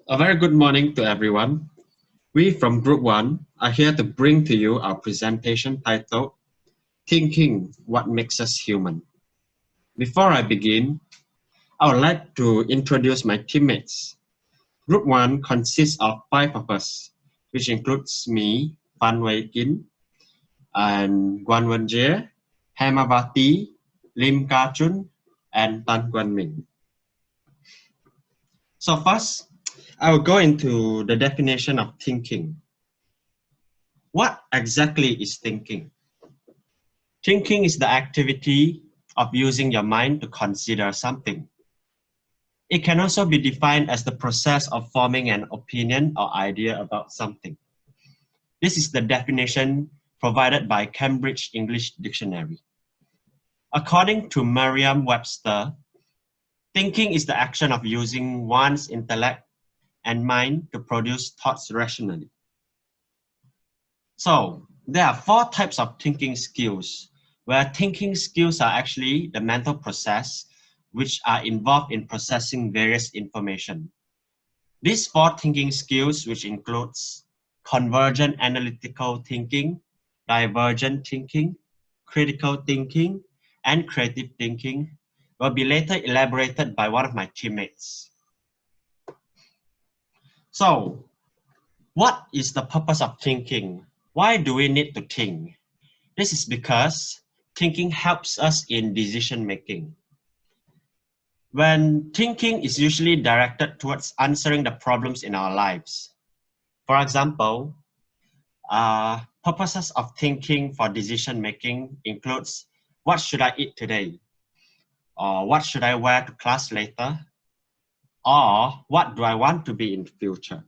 A very good morning to everyone. We from Group 1 are here to bring to you our presentation titled Thinking What Makes Us Human. Before I begin, I would like to introduce my teammates. Group 1 consists of 5 of us, which includes me, Phan Wei Kin, and Guan Wen Jie, Hemavati, Lim Ka Chun, and Tan Guan Ming. So first, I will go into the definition of thinking. What exactly is thinking? Thinking is the activity of using your mind to consider something. It can also be defined as the process of forming an opinion or idea about something. This is the definition provided by Cambridge English Dictionary. According to Merriam-Webster, thinking is the action of using one's intellect and mind to produce thoughts rationally. So, there are 4 types of thinking skills, where thinking skills are actually the mental process which are involved in processing various information. These 4 thinking skills, which includes convergent analytical thinking, divergent thinking, critical thinking, and creative thinking, will be later elaborated by one of my teammates. So, what is the purpose of thinking? Why do we need to think? This is because thinking helps us in decision making. When thinking is usually directed towards answering the problems in our lives. For example, purposes of thinking for decision making includes what should I eat today? Or what should I wear to class later? Or what do I want to be in the future?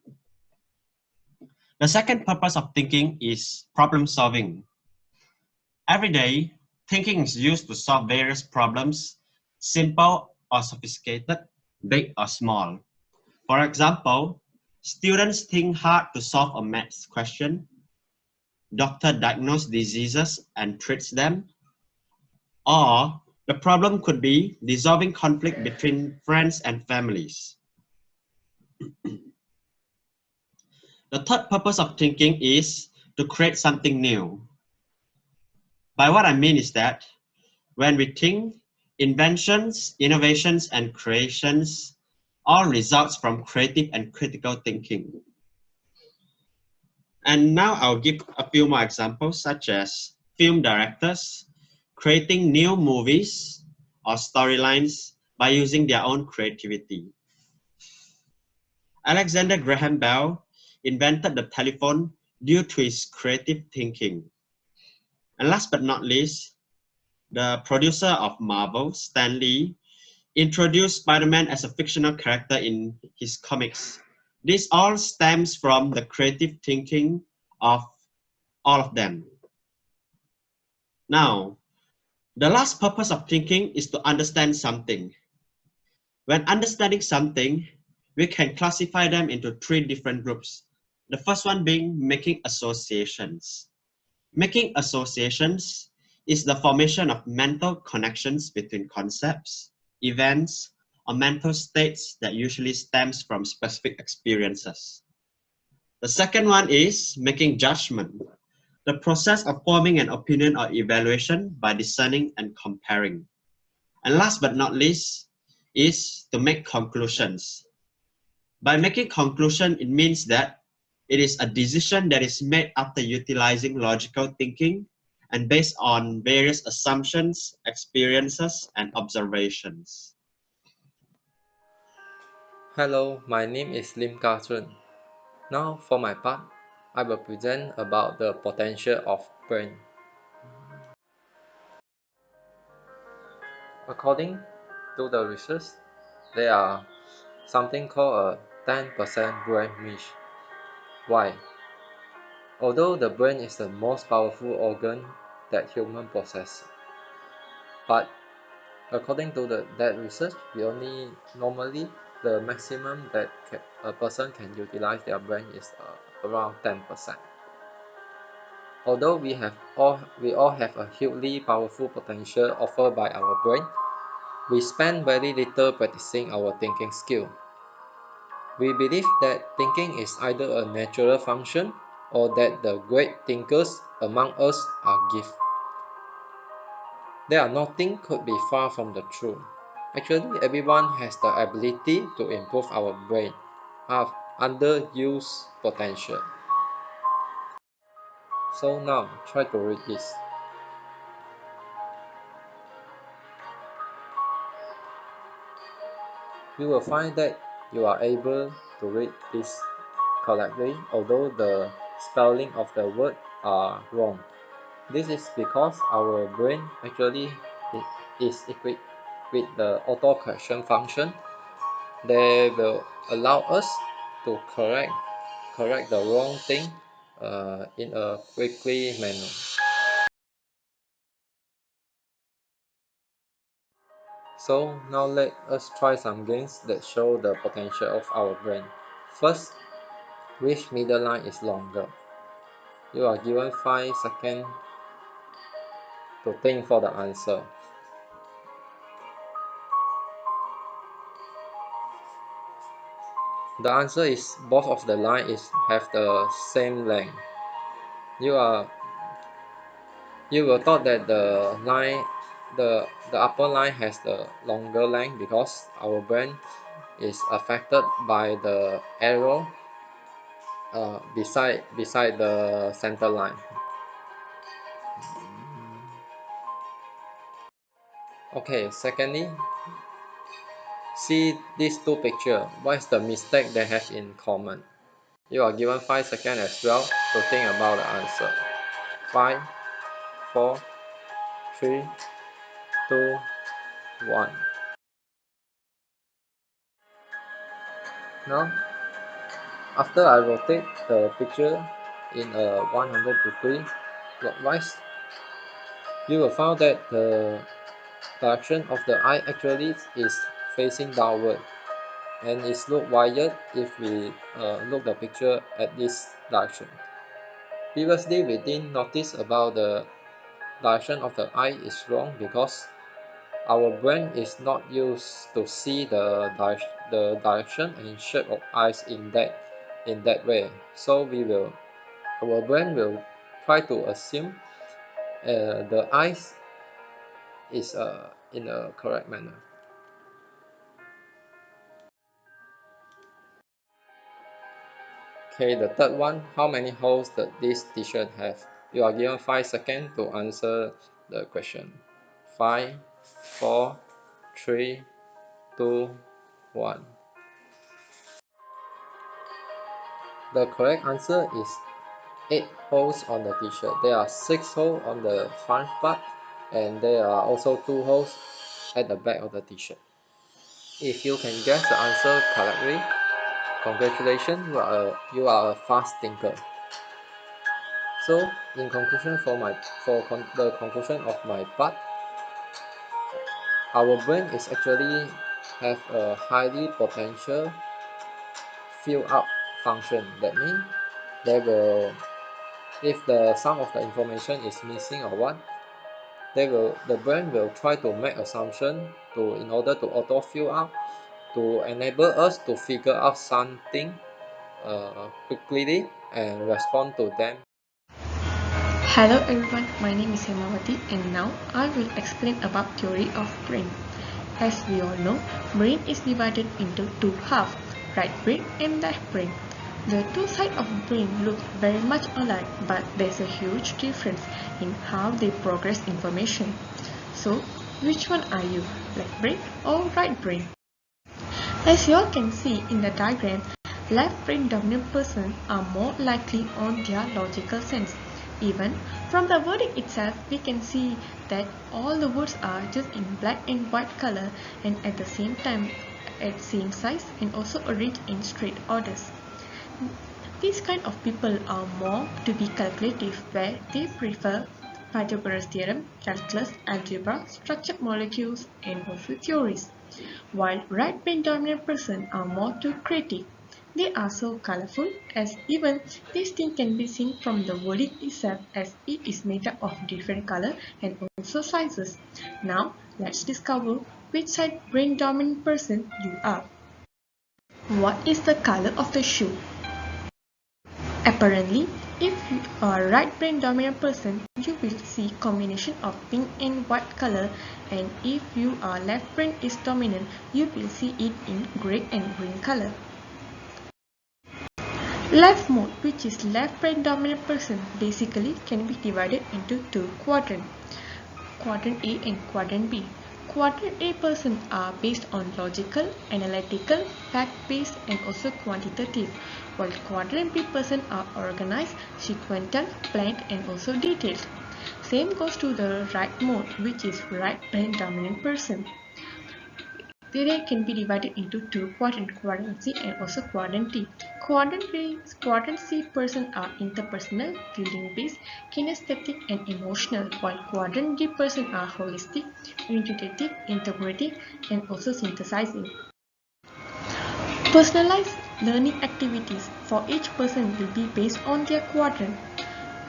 The second purpose of thinking is problem solving. Every day, thinking is used to solve various problems, simple or sophisticated, big or small. For example, students think hard to solve a maths question. Doctor diagnoses diseases and treats them. Or the problem could be resolving conflict between friends and families. The third purpose of thinking is to create something new. By what I mean is that when we think, inventions, innovations, and creations all results from creative and critical thinking. And now I'll give a few more examples, such as film directors creating new movies or storylines by using their own creativity. Alexander Graham Bell invented the telephone due to his creative thinking. And last but not least, the producer of Marvel, Stan Lee, introduced Spider-Man as a fictional character in his comics. This all stems from the creative thinking of all of them. Now, the last purpose of thinking is to understand something. When understanding something, we can classify them into 3 different groups. The first one being making associations. Making associations is the formation of mental connections between concepts, events, or mental states that usually stems from specific experiences. The second one is making judgment, the process of forming an opinion or evaluation by discerning and comparing. And last but not least is to make conclusions. By making conclusion, it means that it is a decision that is made after utilizing logical thinking and based on various assumptions, experiences, and observations. Hello, my name is Lim Ka Chun. Now, for my part, I will present about the potential of brain. According to the research, there are something called a 10% brain mesh. Why? Although the brain is the most powerful organ that human possess, but according to that research, we only normally the maximum that a person can utilize their brain is around 10%. Although we all have a hugely powerful potential offered by our brain, we spend very little practicing our thinking skill. We believe that thinking is either a natural function or that the great thinkers among us are gifts. There are nothing could be far from the truth. Actually, everyone has the ability to improve our brain, have underused potential. So now, try to read this. You will find that you are able to read this correctly, although the spelling of the word are wrong. This is because our brain actually is equipped with the auto-correction function. They will allow us to correct the wrong thing in a quickly manner. So now let us try some games that show the potential of our brain. First, which middle line is longer? You are given 5 seconds to think for the answer. The answer is both of the line have the same length. You are you will thought that the upper line has the longer length because our brain is affected by the arrow beside the center line. Okay, secondly, see these two pictures. What is the mistake they have in common? You are given 5 seconds as well to think about the answer. 5, 4, 3, 2, 1. Now, after I rotate the picture in a 100-degree clockwise, you will find that the direction of the eye actually is facing downward, and it's look wired if we look the picture at this direction. Previously, we didn't notice about the direction of the eye is wrong because our brain is not used to see the direction and shape of eyes in that way. So our brain will try to assume the eyes is in a correct manner. Okay, the third one, how many holes does this t-shirt have? You are given 5 seconds to answer the question. 5, 4, 3, 2, 1. The correct answer is 8 holes on the t-shirt. There are 6 holes on the front part and there are also 2 holes at the back of the t-shirt. If you can guess the answer correctly, congratulations, you are a fast thinker. So, in conclusion, the conclusion of my part, our brain is actually have a highly potential fill up function. That means they will, if the some of the information is missing or what, the brain will try to make assumption in order to auto fill up to enable us to figure out something quickly and respond to them. Hello everyone, my name is Hemawati and now I will explain about theory of brain. As we all know, brain is divided into two halves, right brain and left brain. The two sides of brain look very much alike, but there's a huge difference in how they progress information. So, which one are you, left brain or right brain? As you all can see in the diagram, left brain dominant persons are more likely on their logical sense. Even from the wording itself, we can see that all the words are just in black and white color and at the same time at same size and also arranged in straight orders. These kind of people are more to be calculative where they prefer Pythagoras theorem, calculus, algebra, structured molecules and also theories. While right brain dominant persons are more to creative. They are so colorful as even this thing can be seen from the wording itself as it is made up of different color and also sizes. Now let's discover which side brain dominant person you are. What is the color of the shoe? Apparently, if you are a right brain dominant person, you will see combination of pink and white color, and if you are left brain is dominant, you will see it in gray and green color. Left mode, which is left brain dominant person, basically can be divided into two quadrants, quadrant A and quadrant B. Quadrant A person are based on logical, analytical, fact-based and also quantitative, while quadrant B person are organized, sequential, planned and also detailed. Same goes to the right mode, which is right brain dominant person. They can be divided into two quadrants, quadrant C and also quadrant D. Quadrant C person are interpersonal, feeling-based, kinesthetic and emotional, while quadrant D person are holistic, intuitive, integrative and also synthesizing. Personalized learning activities for each person will be based on their quadrant.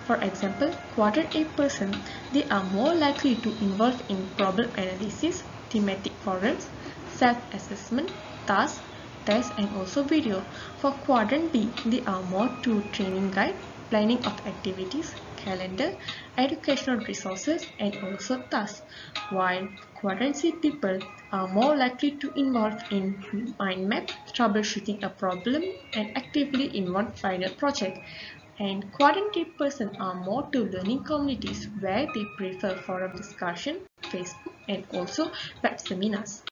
For example, quadrant A person, they are more likely to involve in problem analysis, thematic forums, self-assessment, tasks, tests and also video. For quadrant B, they are more to training guide, planning of activities, calendar, educational resources and also tasks. While quadrant C people are more likely to involve in mind map, troubleshooting a problem and actively involve final project. And quadrant D person are more to learning communities where they prefer forum discussion, Facebook and also web seminars.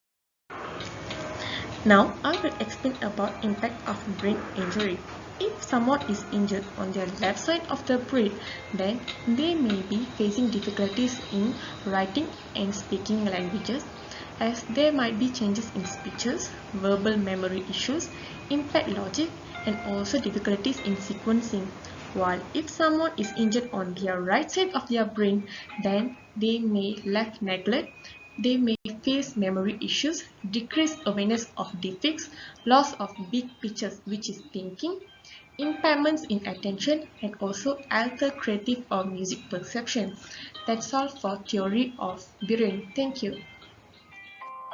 Now I will explain about impact of brain injury. If someone is injured on their left side of the brain, then they may be facing difficulties in writing and speaking languages, as there might be changes in speeches, verbal memory issues, impaired logic, and also difficulties in sequencing. While if someone is injured on their right side of their brain, then they may lack neglect, they may face memory issues, decreased awareness of defects, loss of big pictures which is thinking, impairments in attention and also alter creative or music perception. That's all for theory of brain. Thank you.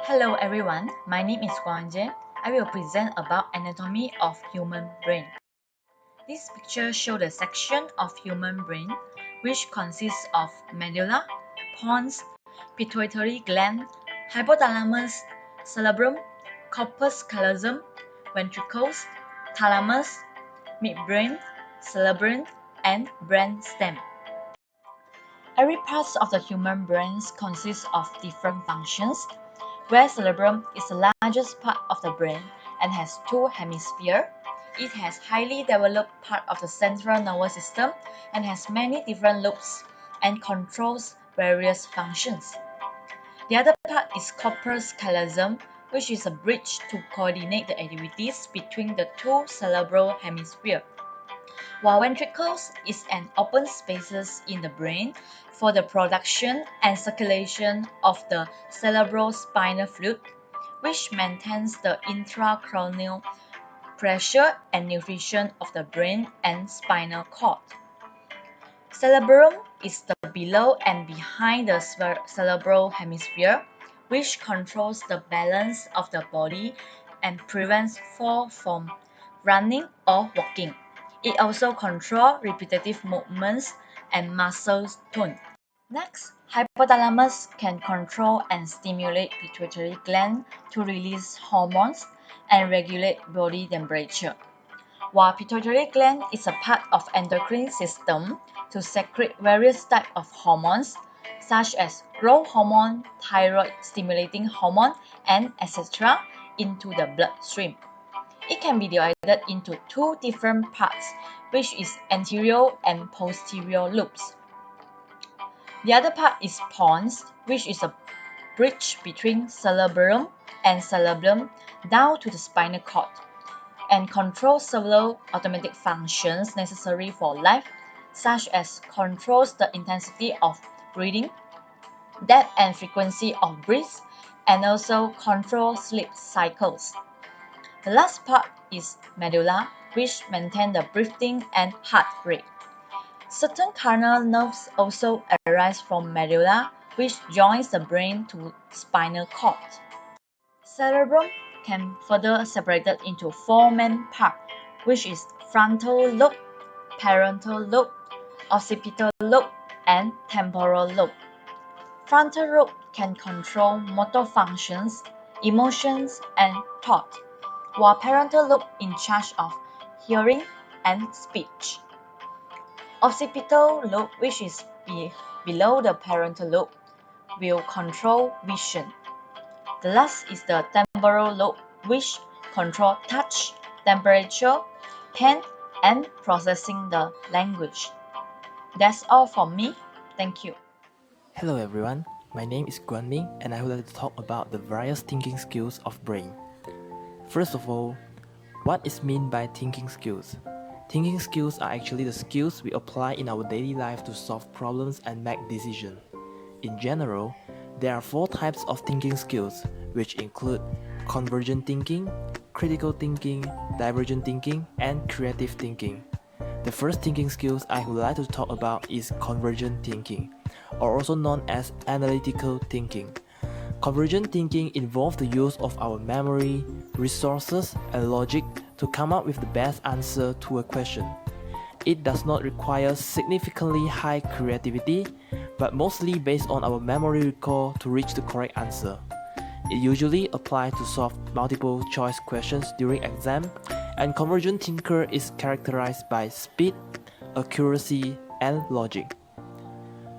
Hello everyone, my name is Wang Jie. I will present about anatomy of human brain. This picture shows the section of human brain which consists of medulla, pons, pituitary gland, hypothalamus, cerebrum, corpus callosum, ventricles, thalamus, midbrain, cerebrum, and brain stem. Every part of the human brain consists of different functions, where cerebrum is the largest part of the brain and has two hemispheres. It has highly developed part of the central nervous system and has many different lobes and controls various functions. The other part is corpus callosum, which is a bridge to coordinate the activities between the two cerebral hemispheres, while ventricles is an open spaces in the brain for the production and circulation of the cerebrospinal fluid, which maintains the intracranial pressure and nutrition of the brain and spinal cord. Cerebrum is the below and behind the cerebral hemisphere, which controls the balance of the body and prevents fall from running or walking. It also controls repetitive movements and muscle tone. Next, hypothalamus can control and stimulate pituitary gland to release hormones and regulate body temperature, while pituitary gland is a part of endocrine system to secrete various types of hormones such as growth hormone, thyroid stimulating hormone, and etc. into the bloodstream. It can be divided into two different parts, which is anterior and posterior lobes. The other part is pons, which is a bridge between cerebrum and cerebellum down to the spinal cord, and controls several automatic functions necessary for life, such as controls the intensity of breathing, depth and frequency of breaths, and also controls sleep cycles. The last part is medulla, which maintains the breathing and heart rate. Certain carnal nerves also arise from medulla, which joins the brain to spinal cord. Cerebrum can further separated into four main parts, which is frontal lobe, parietal lobe, occipital lobe, and temporal lobe. Frontal lobe can control motor functions, emotions, and thought, while parietal lobe in charge of hearing and speech. Occipital lobe, which is below the parietal lobe, will control vision. The last is the temporal lobe, which control touch, temperature, pain, and processing the language. That's all from me. Thank you. Hello everyone, my name is Guan Ming and I would like to talk about the various thinking skills of brain. First of all, what is meant by thinking skills? Thinking skills are actually the skills we apply in our daily life to solve problems and make decisions. In general, there are four types of thinking skills, which include convergent thinking, critical thinking, divergent thinking, and creative thinking. The first thinking skills I would like to talk about is convergent thinking, or also known as analytical thinking. Convergent thinking involves the use of our memory, resources, and logic to come up with the best answer to a question. It does not require significantly high creativity, but mostly based on our memory recall to reach the correct answer. It usually applies to solve multiple choice questions during exam, and convergent thinker is characterized by speed, accuracy, and logic.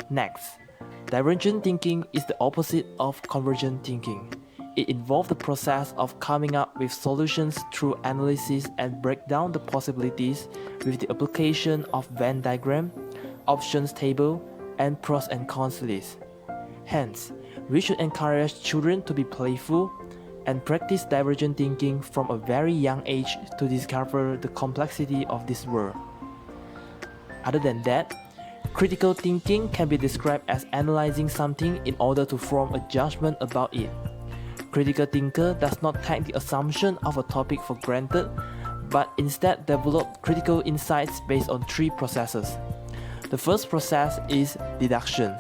Next, divergent thinking is the opposite of convergent thinking. It involves the process of coming up with solutions through analysis and break down the possibilities with the application of Venn diagram, options table, and pros and cons list. Hence, we should encourage children to be playful and practice divergent thinking from a very young age to discover the complexity of this world. Other than that, critical thinking can be described as analyzing something in order to form a judgment about it. Critical thinker does not take the assumption of a topic for granted, but instead develop critical insights based on three processes. The first process is deduction,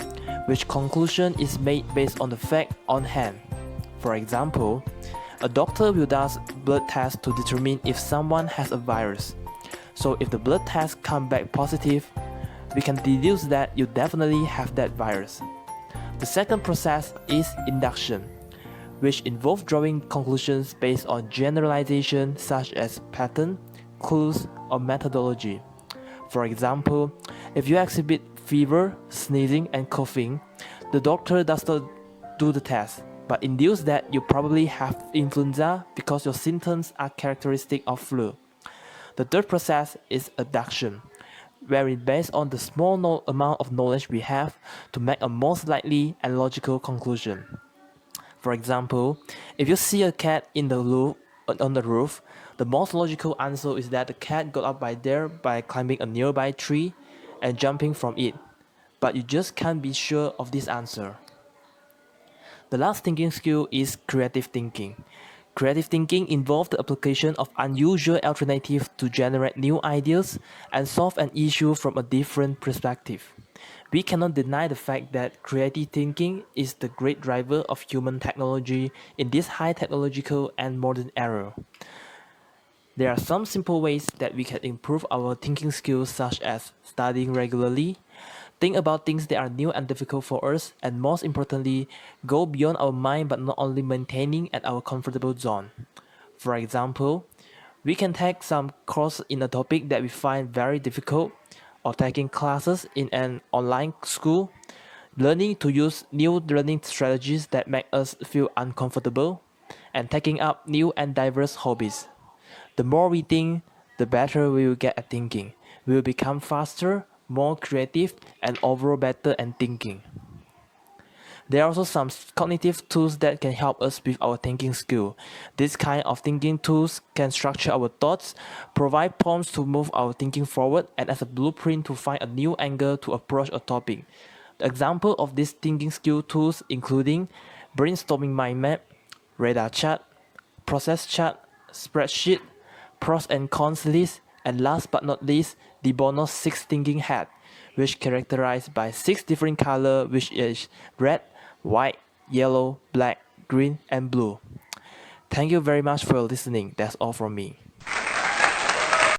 which conclusion is made based on the fact on hand. For example, a doctor will do blood tests to determine if someone has a virus. So if the blood test comes back positive, we can deduce that you definitely have that virus. The second process is induction, which involves drawing conclusions based on generalization such as pattern, clues, or methodology. For example, if you exhibit fever, sneezing, and coughing, the doctor does not do the test, but induce that you probably have influenza because your symptoms are characteristic of flu. The third process is adduction, wherein based on the small amount of knowledge we have to make a most likely and logical conclusion. For example, if you see a cat on the roof, the most logical answer is that the cat got up by climbing a nearby tree and jumping from it, but you just can't be sure of this answer. The last thinking skill is creative thinking. Creative thinking involves the application of unusual alternatives to generate new ideas and solve an issue from a different perspective. We cannot deny the fact that creative thinking is the great driver of human technology in this high technological and modern era. There are some simple ways that we can improve our thinking skills, such as studying regularly, think about things that are new and difficult for us, and most importantly, go beyond our mind but not only maintaining at our comfortable zone. For example, we can take some course in a topic that we find very difficult, or taking classes in an online school, learning to use new learning strategies that make us feel uncomfortable, and taking up new and diverse hobbies. The more we think, the better we will get at thinking. We will become faster, more creative, and overall better at thinking. There are also some cognitive tools that can help us with our thinking skill. This kind of thinking tools can structure our thoughts, provide prompts to move our thinking forward, and as a blueprint to find a new angle to approach a topic. The example of these thinking skill tools including brainstorming mind map, radar chart, process chart, spreadsheet, pros and cons list, and last but not least, De Bono's 6 thinking hat, which characterized by 6 different colors, which is red, white, yellow, black, green, and blue. Thank you very much for listening. That's all from me.